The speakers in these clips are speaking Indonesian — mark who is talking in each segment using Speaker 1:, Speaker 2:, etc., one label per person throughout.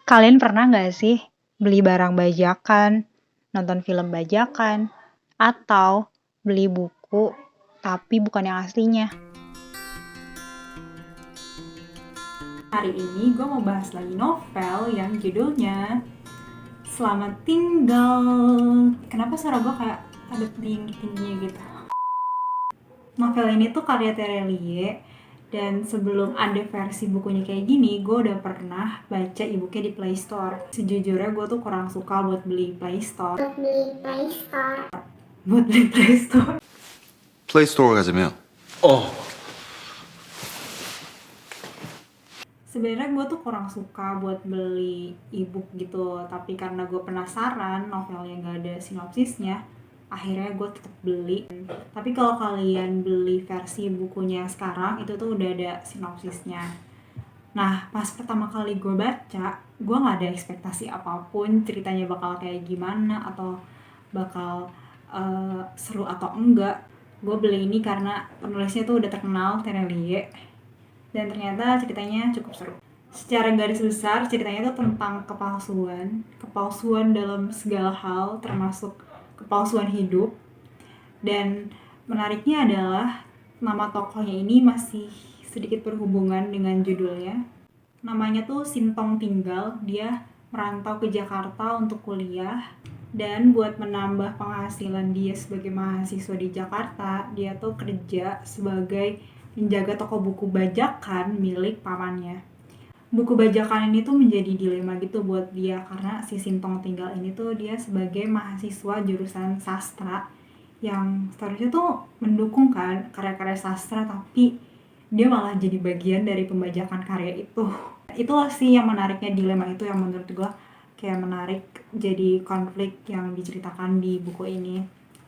Speaker 1: Kalian pernah nggak sih beli barang bajakan, nonton film bajakan, atau beli buku tapi bukan yang aslinya?
Speaker 2: Hari ini gue mau bahas lagi novel yang judulnya Selamat Tinggal. Kenapa suara gue kayak ada tinggi-tingginya gitu? Novel ini tuh karya Terelie, dan sebelum ada versi bukunya kayak gini, gue udah pernah baca e-booknya di Play Store. Sejujurnya gue tuh kurang suka buat beli Play Store. Buat beli Play Store.
Speaker 3: 플레이 스토어 가자면
Speaker 2: Sebenarnya gue tuh kurang suka buat beli e-book gitu, tapi karena gue penasaran novelnya gak ada sinopsisnya, akhirnya gue tetap beli. Tapi kalau kalian beli versi bukunya sekarang, itu tuh udah ada sinopsisnya. Nah, pas pertama kali gue baca, gue gak ada ekspektasi apapun ceritanya bakal kayak gimana atau bakal seru atau enggak. Gue beli ini karena penulisnya tuh udah terkenal, Terelie, dan ternyata ceritanya cukup seru. Secara garis besar, ceritanya itu tentang kepalsuan dalam segala hal, termasuk kepalsuan hidup. Dan menariknya adalah nama tokohnya ini masih sedikit berhubungan dengan judulnya. Namanya tuh Sintong Tinggal. Dia merantau ke Jakarta untuk kuliah, dan buat menambah penghasilan dia sebagai mahasiswa di Jakarta, dia tuh kerja sebagai menjaga toko buku bajakan milik pamannya. Buku bajakan ini tuh menjadi dilema gitu buat dia, karena si Sintong Tinggal ini tuh dia sebagai mahasiswa jurusan sastra yang seharusnya tuh mendukung kan karya-karya sastra, tapi dia malah jadi bagian dari pembajakan karya itu. Itulah sih yang menariknya, dilema itu yang menurut gue kayak menarik jadi konflik yang diceritakan di buku ini.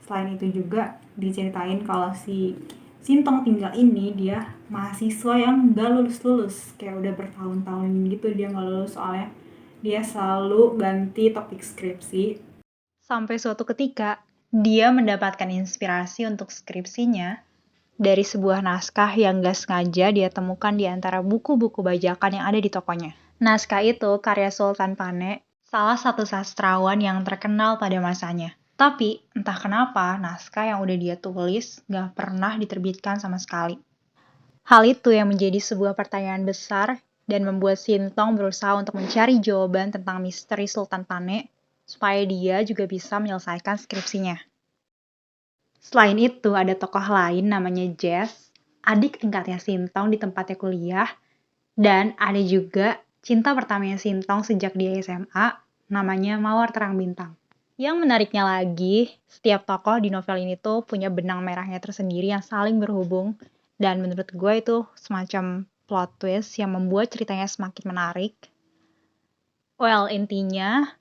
Speaker 2: Selain itu juga diceritain kalau si Sintong Tinggal ini dia mahasiswa yang gak lulus-lulus, kayak udah bertahun-tahun gitu dia gak lulus, soalnya dia selalu ganti topik skripsi.
Speaker 1: Sampai suatu ketika, dia mendapatkan inspirasi untuk skripsinya dari sebuah naskah yang gak sengaja dia temukan di antara buku-buku bajakan yang ada di tokonya. Naskah itu karya Sultan Pane, salah satu sastrawan yang terkenal pada masanya. Tapi, entah kenapa, naskah yang udah dia tulis gak pernah diterbitkan sama sekali. Hal itu yang menjadi sebuah pertanyaan besar dan membuat Sintong berusaha untuk mencari jawaban tentang misteri Sultan Pane supaya dia juga bisa menyelesaikan skripsinya. Selain itu, ada tokoh lain namanya Jess, adik tingkatnya Sintong di tempatnya kuliah, dan ada juga cinta pertamanya Sintong sejak dia SMA, namanya Mawar Terang Bintang. Yang menariknya lagi, setiap tokoh di novel ini tuh punya benang merahnya tersendiri yang saling berhubung, dan menurut gue itu semacam plot twist yang membuat ceritanya semakin menarik. Well, intinya,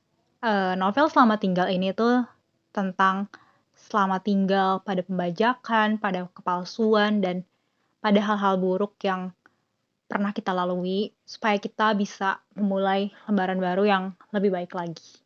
Speaker 1: novel Selamat Tinggal ini tuh tentang selamat tinggal pada pembajakan, pada kepalsuan, dan pada hal-hal buruk yang pernah kita lalui, supaya kita bisa memulai lembaran baru yang lebih baik lagi.